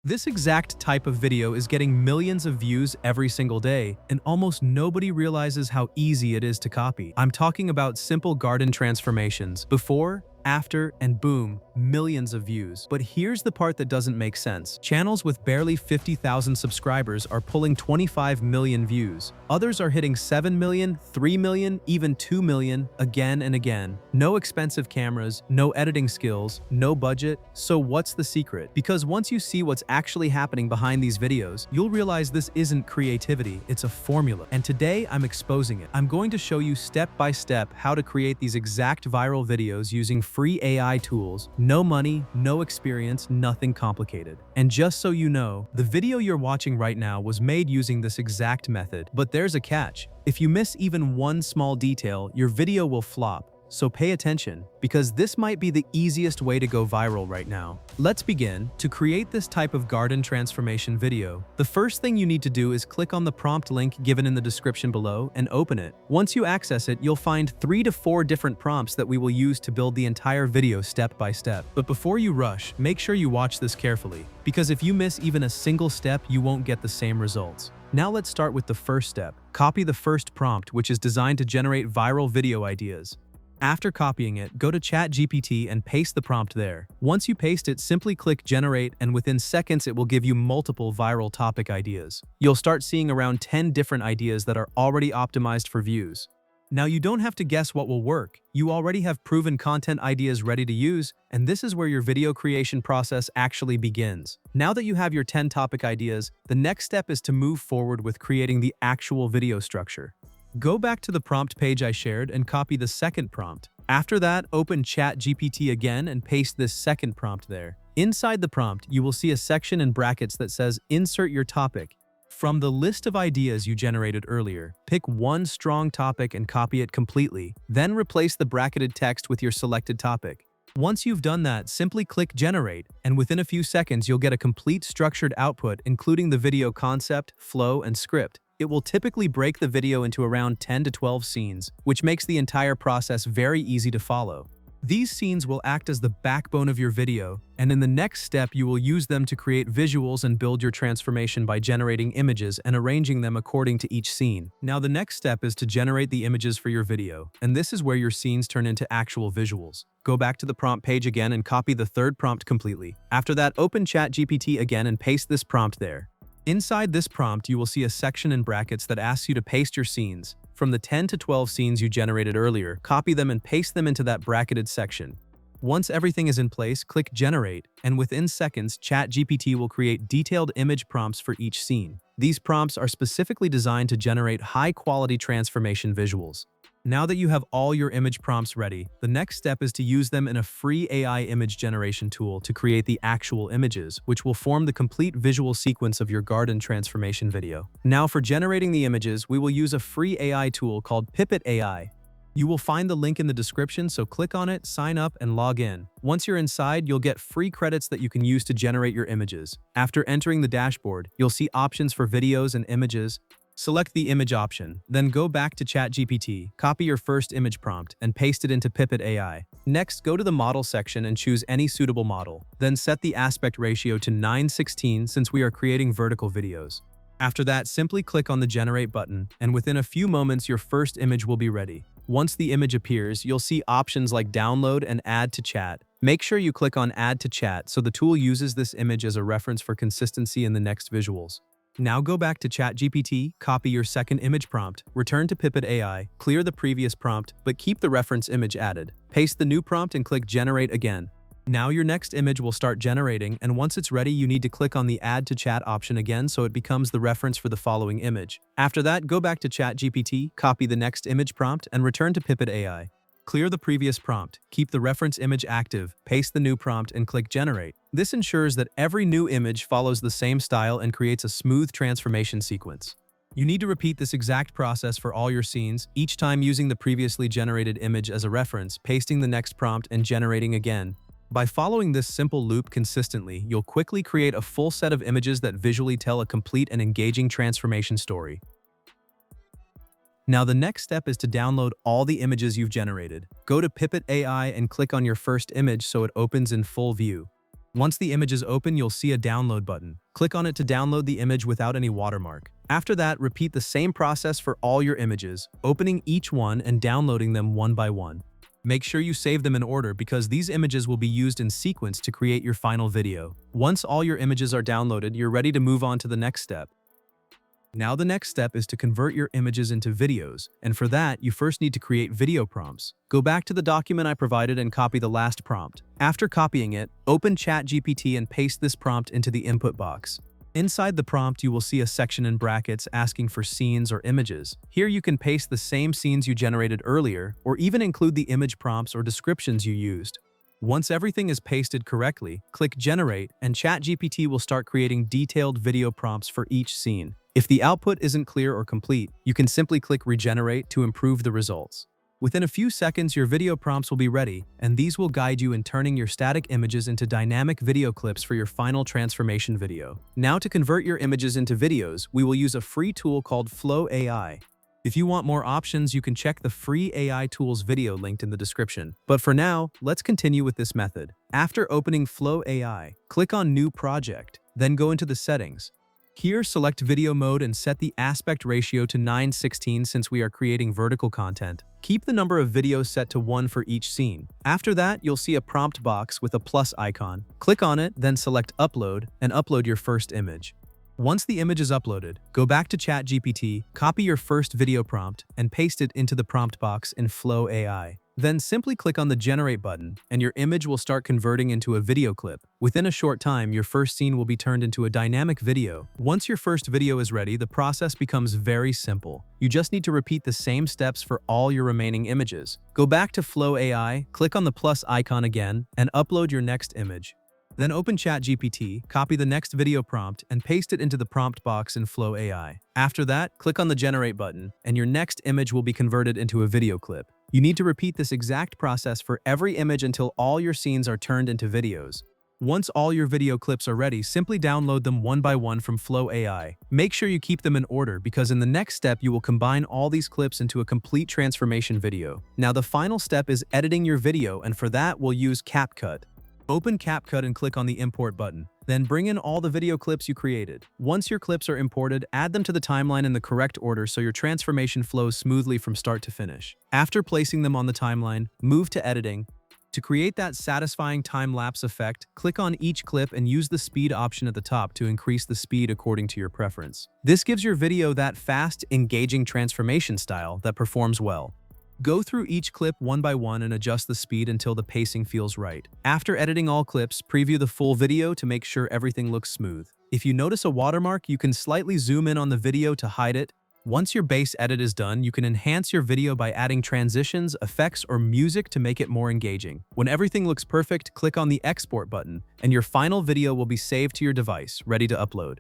This exact type of video is getting millions of views every single day, and almost nobody realizes how easy it is to copy. I'm talking about simple garden transformations. Before, after, and boom, millions of views. But here's the part that doesn't make sense. Channels with barely 50,000 subscribers are pulling 25 million views. Others are hitting 7 million, 3 million, even 2 million again and again. No expensive cameras, no editing skills, no budget. So what's the secret? Because once you see what's actually happening behind these videos, you'll realize this isn't creativity, it's a formula. And today I'm exposing it. I'm going to show you step by step how to create these exact viral videos using free AI tools. No money, no experience, nothing complicated. And just so you know, the video you're watching right now was made using this exact method. But there's a catch. If you miss even one small detail, your video will flop. So pay attention, because this might be the easiest way to go viral right now. Let's begin. To create this type of garden transformation video, the first thing you need to do is click on the prompt link given in the description below and open it. Once you access it, you'll find 3 to 4 different prompts that we will use to build the entire video step by step. But before you rush, make sure you watch this carefully, because if you miss even a single step, you won't get the same results. Now let's start with the first step. Copy the first prompt, which is designed to generate viral video ideas. After copying it, go to ChatGPT and paste the prompt there. Once you paste it, simply click Generate, and within seconds it will give you multiple viral topic ideas. You'll start seeing around 10 different ideas that are already optimized for views. Now you don't have to guess what will work. You already have proven content ideas ready to use, and this is where your video creation process actually begins. Now that you have your 10 topic ideas, the next step is to move forward with creating the actual video structure. Go back to the prompt page I shared and copy the second prompt. After that, open ChatGPT again and paste this second prompt there. Inside the prompt, you will see a section in brackets that says Insert your topic. From the list of ideas you generated earlier, pick one strong topic and copy it completely. Then replace the bracketed text with your selected topic. Once you've done that, simply click Generate, and within a few seconds you'll get a complete structured output including the video concept, flow, and script. It will typically break the video into around 10 to 12 scenes, which makes the entire process very easy to follow. These scenes will act as the backbone of your video, and in the next step you will use them to create visuals and build your transformation by generating images and arranging them according to each scene. Now the next step is to generate the images for your video, and this is where your scenes turn into actual visuals. Go back to the prompt page again and copy the third prompt completely. After that, open ChatGPT again and paste this prompt there. Inside this prompt, you will see a section in brackets that asks you to paste your scenes. From the 10 to 12 scenes you generated earlier, copy them and paste them into that bracketed section. Once everything is in place, click Generate, and within seconds, ChatGPT will create detailed image prompts for each scene. These prompts are specifically designed to generate high-quality transformation visuals. Now that you have all your image prompts ready, the next step is to use them in a free AI image generation tool to create the actual images, which will form the complete visual sequence of your garden transformation video. Now for generating the images, we will use a free AI tool called Pipit.ai. You will find the link in the description, so click on it, sign up, and log in. Once you're inside, you'll get free credits that you can use to generate your images. After entering the dashboard, you'll see options for videos and images. Select the image option, then go back to ChatGPT, copy your first image prompt, and paste it into Pipit.ai. Next, go to the model section and choose any suitable model. Then set the aspect ratio to 9:16 since we are creating vertical videos. After that, simply click on the Generate button, and within a few moments your first image will be ready. Once the image appears, you'll see options like Download and Add to Chat. Make sure you click on Add to Chat so the tool uses this image as a reference for consistency in the next visuals. Now go back to ChatGPT, copy your second image prompt, return to Pipit.ai, clear the previous prompt, but keep the reference image added. Paste the new prompt and click Generate again. Now your next image will start generating, and once it's ready, you need to click on the Add to Chat option again so it becomes the reference for the following image. After that, go back to ChatGPT, copy the next image prompt, and return to Pipit.ai. Clear the previous prompt, keep the reference image active, paste the new prompt, and click Generate. This ensures that every new image follows the same style and creates a smooth transformation sequence. You need to repeat this exact process for all your scenes, each time using the previously generated image as a reference, pasting the next prompt, and generating again. By following this simple loop consistently, you'll quickly create a full set of images that visually tell a complete and engaging transformation story. Now the next step is to download all the images you've generated. Go to Pipit.ai and click on your first image so it opens in full view. Once the image is open, you'll see a download button. Click on it to download the image without any watermark. After that, repeat the same process for all your images, opening each one and downloading them one by one. Make sure you save them in order because these images will be used in sequence to create your final video. Once all your images are downloaded, you're ready to move on to the next step. Now the next step is to convert your images into videos, and for that, you first need to create video prompts. Go back to the document I provided and copy the last prompt. After copying it, open ChatGPT and paste this prompt into the input box. Inside the prompt, you will see a section in brackets asking for scenes or images. Here you can paste the same scenes you generated earlier, or even include the image prompts or descriptions you used. Once everything is pasted correctly, click Generate, and ChatGPT will start creating detailed video prompts for each scene. If the output isn't clear or complete, you can simply click Regenerate to improve the results. Within a few seconds, your video prompts will be ready, and these will guide you in turning your static images into dynamic video clips for your final transformation video. Now to convert your images into videos, we will use a free tool called Faceless. If you want more options, you can check the free AI tools video linked in the description. But for now, let's continue with this method. After opening Faceless, click on New Project, then go into the settings. Here, select video mode and set the aspect ratio to 9:16 since we are creating vertical content. Keep the number of videos set to 1 for each scene. After that, you'll see a prompt box with a plus icon. Click on it, then select Upload and upload your first image. Once the image is uploaded, go back to ChatGPT, copy your first video prompt, and paste it into the prompt box in Faceless. Then simply click on the Generate button, and your image will start converting into a video clip. Within a short time, your first scene will be turned into a dynamic video. Once your first video is ready, the process becomes very simple. You just need to repeat the same steps for all your remaining images. Go back to Faceless, click on the plus icon again, and upload your next image. Then open ChatGPT, copy the next video prompt, and paste it into the prompt box in Faceless. After that, click on the Generate button, and your next image will be converted into a video clip. You need to repeat this exact process for every image until all your scenes are turned into videos. Once all your video clips are ready, simply download them one by one from Faceless. Make sure you keep them in order because in the next step you will combine all these clips into a complete transformation video. Now the final step is editing your video, and for that we'll use CapCut. Open CapCut and click on the Import button. Then bring in all the video clips you created. Once your clips are imported, add them to the timeline in the correct order so your transformation flows smoothly from start to finish. After placing them on the timeline, move to editing. To create that satisfying time-lapse effect, click on each clip and use the speed option at the top to increase the speed according to your preference. This gives your video that fast, engaging transformation style that performs well. Go through each clip one by one and adjust the speed until the pacing feels right. After editing all clips, preview the full video to make sure everything looks smooth. If you notice a watermark, you can slightly zoom in on the video to hide it. Once your base edit is done, you can enhance your video by adding transitions, effects, or music to make it more engaging. When everything looks perfect, click on the Export button, and your final video will be saved to your device, ready to upload.